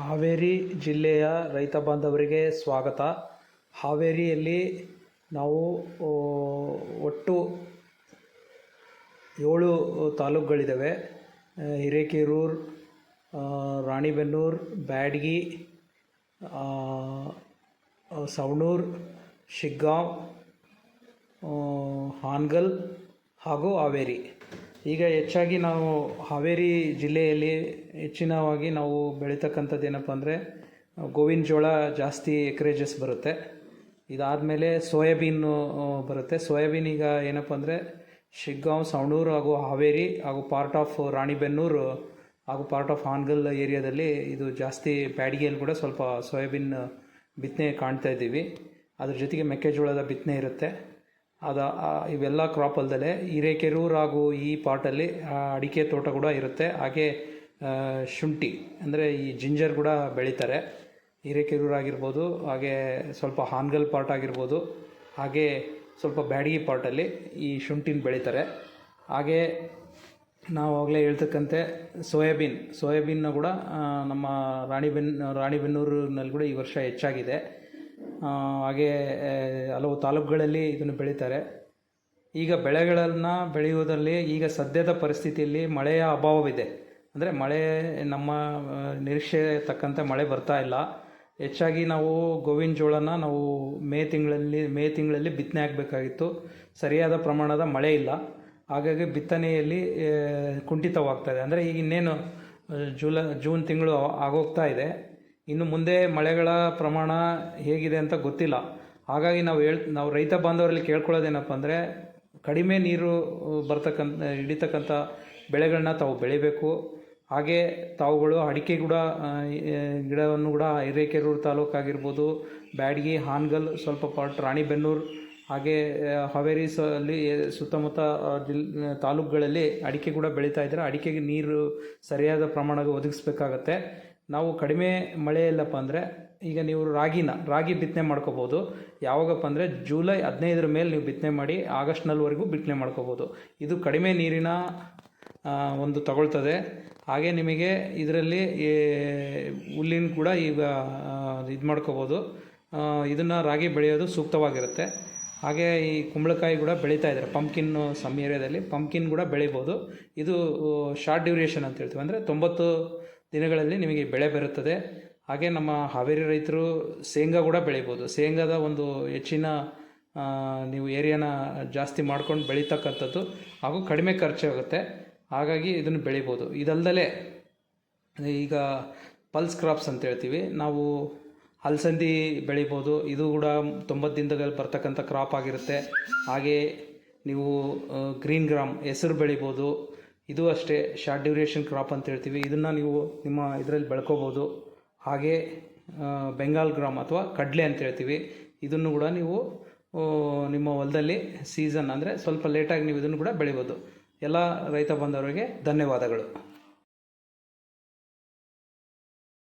ಹಾವೇರಿ ಜಿಲ್ಲೆಯ ರೈತ ಬಾಂಧವರಿಗೆ ಸ್ವಾಗತ. ಹಾವೇರಿಯಲ್ಲಿ ನಾವು ಒಟ್ಟು 7 ತಾಲೂಕುಗಳಿದ್ದಾವೆ. ಹಿರೇಕೆರೂರು, ರಾಣಿಬೆನ್ನೂರು, ಬ್ಯಾಡಗಿ, ಸವಣೂರು, ಶಿಗ್ಗಾಂವ್, ಹಾನಗಲ್ ಹಾಗೂ ಹಾವೇರಿ. ಈಗ ಹೆಚ್ಚಾಗಿ ನಾವು ಹಾವೇರಿ ಜಿಲ್ಲೆಯಲ್ಲಿ ಹೆಚ್ಚಿನವಾಗಿ ನಾವು ಬೆಳೀತಕ್ಕಂಥದ್ದು ಏನಪ್ಪ ಅಂದರೆ ಗೋವಿನ ಜೋಳ ಜಾಸ್ತಿ ಎಕ್ರೇಜಸ್ ಬರುತ್ತೆ. ಇದಾದಮೇಲೆ ಸೋಯಾಬೀನು ಬರುತ್ತೆ. ಸೋಯಾಬೀನ್ ಈಗ ಏನಪ್ಪ ಅಂದರೆ ಶಿಗ್ಗಾಂವ್, ಸವಣೂರು ಹಾಗೂ ಹಾವೇರಿ ಹಾಗೂ ಪಾರ್ಟ್ ಆಫ್ ರಾಣಿಬೆನ್ನೂರು ಹಾಗೂ ಪಾರ್ಟ್ ಆಫ್ ಹಾನಗಲ್ ಏರಿಯಾದಲ್ಲಿ ಇದು ಜಾಸ್ತಿ. ಬ್ಯಾಡಗಿಯಲ್ಲಿ ಕೂಡ ಸ್ವಲ್ಪ ಸೋಯಾಬೀನ್ ಬಿತ್ತನೆ ಕಾಣ್ತಾ ಇದ್ದೀವಿ. ಅದ್ರ ಜೊತೆಗೆ ಮೆಕ್ಕೆಜೋಳದ ಬಿತ್ತನೆ ಇರುತ್ತೆ. ಇವೆಲ್ಲ ಕ್ರಾಪ್ ಅಲ್ಲದೆ ಹಿರೇಕೆರೂರು ಹಾಗೂ ಈ ಪಾರ್ಟಲ್ಲಿ ಅಡಿಕೆ ತೋಟ ಕೂಡ ಇರುತ್ತೆ. ಹಾಗೆ ಶುಂಠಿ ಅಂದರೆ ಈ ಜಿಂಜರ್ ಕೂಡ ಬೆಳೀತಾರೆ. ಹಿರೇಕೆರೂರು ಆಗಿರ್ಬೋದು, ಹಾಗೆ ಸ್ವಲ್ಪ ಹಾನಗಲ್ ಪಾರ್ಟ್ ಆಗಿರ್ಬೋದು, ಹಾಗೆ ಸ್ವಲ್ಪ ಬ್ಯಾಡಗಿ ಪಾರ್ಟಲ್ಲಿ ಈ ಶುಂಠಿನ ಬೆಳೀತಾರೆ. ಹಾಗೆ ನಾವು ಆಗಲೇ ಹೇಳ್ತಕ್ಕಂತೆ ಸೋಯಾಬೀನ್ನ ಕೂಡ ನಮ್ಮ ರಾಣಿಬೆನ್ನೂರಿನಲ್ಲಿ ಕೂಡ ಈ ವರ್ಷ ಹೆಚ್ಚಾಗಿದೆ. ಹಾಗೆ ಹಲವು ತಾಲೂಕುಗಳಲ್ಲಿ ಇದನ್ನು ಬೆಳೀತಾರೆ. ಈಗ ಬೆಳೆಗಳನ್ನು ಬೆಳೆಯುವುದರಲ್ಲಿ ಈಗ ಸದ್ಯದ ಪರಿಸ್ಥಿತಿಯಲ್ಲಿ ಮಳೆಯ ಅಭಾವವಿದೆ. ಅಂದರೆ ಮಳೆ ನಮ್ಮ ನಿರೀಕ್ಷೆ ತಕ್ಕಂತೆ ಮಳೆ ಬರ್ತಾ ಇಲ್ಲ. ಹೆಚ್ಚಾಗಿ ನಾವು ಗೋವಿನ ಜೋಳನ ನಾವು ಮೇ ತಿಂಗಳಲ್ಲಿ ಬಿತ್ತನೆ ಆಗಬೇಕಾಗಿತ್ತು. ಸರಿಯಾದ ಪ್ರಮಾಣದ ಮಳೆ ಇಲ್ಲ. ಹಾಗಾಗಿ ಬಿತ್ತನೆಯಲ್ಲಿ ಕುಂಠಿತವಾಗ್ತಾ ಇದೆ. ಅಂದರೆ ಈಗ ಇನ್ನೇನು ಜೂನ್ ತಿಂಗಳು ಆಗೋಗ್ತಾ ಇದೆ. ಇನ್ನು ಮುಂದೆ ಮಳೆಗಳ ಪ್ರಮಾಣ ಹೇಗಿದೆ ಅಂತ ಗೊತ್ತಿಲ್ಲ. ಹಾಗಾಗಿ ನಾವು ರೈತ ಬಾಂಧವರಲ್ಲಿ ಕೇಳ್ಕೊಳ್ಳೋದೇನಪ್ಪ ಅಂದರೆ ಕಡಿಮೆ ನೀರು ಹಿಡಿತಕ್ಕಂಥ ಬೆಳೆಗಳನ್ನ ತಾವು ಬೆಳಿಬೇಕು. ಹಾಗೆ ತಾವುಗಳು ಅಡಿಕೆ ಕೂಡ ಗಿಡವನ್ನು ಕೂಡ ಹಿರೇಕೆರೂರು ತಾಲೂಕಾಗಿರ್ಬೋದು, ಬ್ಯಾಡಗಿ, ಹಾನಗಲ್, ಸ್ವಲ್ಪ ಪಾರ್ಟ್ ರಾಣಿಬೆನ್ನೂರು, ಹಾಗೆ ಹಾವೇರಿ ಅಲ್ಲಿ ಸುತ್ತಮುತ್ತ ತಾಲೂಕುಗಳಲ್ಲಿ ಅಡಿಕೆ ಕೂಡ ಬೆಳೀತಾ ಇದ್ದಾರೆ. ಅಡಿಕೆಗೆ ನೀರು ಸರಿಯಾದ ಪ್ರಮಾಣಕ್ಕೆ ಒದಗಿಸ್ಬೇಕಾಗತ್ತೆ. ನಾವು ಕಡಿಮೆ ಮಳೆ ಇಲ್ಲಪ್ಪ ಅಂದರೆ ಈಗ ನೀವು ರಾಗಿ ಬಿತ್ತನೆ ಮಾಡ್ಕೋಬೋದು. ಯಾವಾಗಪ್ಪ ಅಂದರೆ ಜುಲೈ 15 ಮೇಲೆ ನೀವು ಬಿತ್ತನೆ ಮಾಡಿ ಆಗಸ್ಟ್ನಲ್ಲಿವರೆಗೂ ಬಿತ್ತನೆ ಮಾಡ್ಕೋಬೋದು. ಇದು ಕಡಿಮೆ ನೀರಿನ ಒಂದು ತಗೊಳ್ತದೆ. ಹಾಗೆ ನಿಮಗೆ ಇದರಲ್ಲಿ ಹುಲ್ಲಿನ ಕೂಡ ಈಗ ಇದು ಮಾಡ್ಕೋಬೋದು. ಇದನ್ನು ರಾಗಿ ಬೆಳೆಯೋದು ಸೂಕ್ತವಾಗಿರುತ್ತೆ. ಹಾಗೆ ಈ ಕುಂಬಳಕಾಯಿ ಕೂಡ ಬೆಳೀತಾ ಇದ್ದಾರೆ. ಪಂಪ್ಕಿನ್ ಸಮ್ ಏರಿಯಾದಲ್ಲಿ ಪಂಪ್ಕಿನ್ ಕೂಡ ಬೆಳಿಬೋದು. ಇದು ಶಾರ್ಟ್ ಡ್ಯೂರೇಷನ್ ಅಂತ ಹೇಳ್ತೀವಿ. ಅಂದರೆ 90 ದಿನಗಳಲ್ಲಿ ನಿಮಗೆ ಬೆಳೆ ಬರುತ್ತದೆ. ಹಾಗೆ ನಮ್ಮ ಹಾವೇರಿ ರೈತರು ಶೇಂಗಾ ಕೂಡ ಬೆಳಿಬೋದು. ಶೇಂಗಾದ ಒಂದು ಹೆಚ್ಚಿನ ನೀವು ಏರಿಯಾನ ಜಾಸ್ತಿ ಮಾಡ್ಕೊಂಡು ಬೆಳೀತಕ್ಕಂಥದ್ದು ಹಾಗೂ ಕಡಿಮೆ ಖರ್ಚಾಗುತ್ತೆ. ಹಾಗಾಗಿ ಇದನ್ನು ಬೆಳಿಬೋದು. ಇದಲ್ಲದೆ ಈಗ ಪಲ್ಸ್ ಕ್ರಾಪ್ಸ್ ಅಂತ ಹೇಳ್ತೀವಿ. ನಾವು ಅಲಸಂದಿ ಬೆಳಿಬೋದು. ಇದು ಕೂಡ 90 ದಿನದಲ್ಲಿ ಬರ್ತಕ್ಕಂಥ ಕ್ರಾಪ್ ಆಗಿರುತ್ತೆ. ಹಾಗೆ ನೀವು ಗ್ರೀನ್ ಗ್ರಾಮ್ ಹೆಸರು ಬೆಳಿಬೋದು. ಇದು ಅಷ್ಟೇ ಶಾರ್ಟ್ ಡ್ಯೂರೇಷನ್ ಕ್ರಾಪ್ ಅಂತ ಹೇಳ್ತೀವಿ. ಇದನ್ನು ನೀವು ನಿಮ್ಮ ಇದರಲ್ಲಿ ಬೆಳ್ಕೋಬೋದು. ಹಾಗೆ ಬೆಂಗಾಲ್ ಗ್ರಾಮ್ ಅಥವಾ ಕಡಲೆ ಅಂತ ಹೇಳ್ತೀವಿ. ಇದನ್ನು ಕೂಡ ನೀವು ನಿಮ್ಮ ಹೊಲದಲ್ಲಿ ಸೀಸನ್ ಅಂದರೆ ಸ್ವಲ್ಪ ಲೇಟಾಗಿ ನೀವು ಇದನ್ನು ಕೂಡ ಬೆಳಿಬೋದು. ಎಲ್ಲ ರೈತ ಬಾಂಧವರಿಗೆ ಧನ್ಯವಾದಗಳು.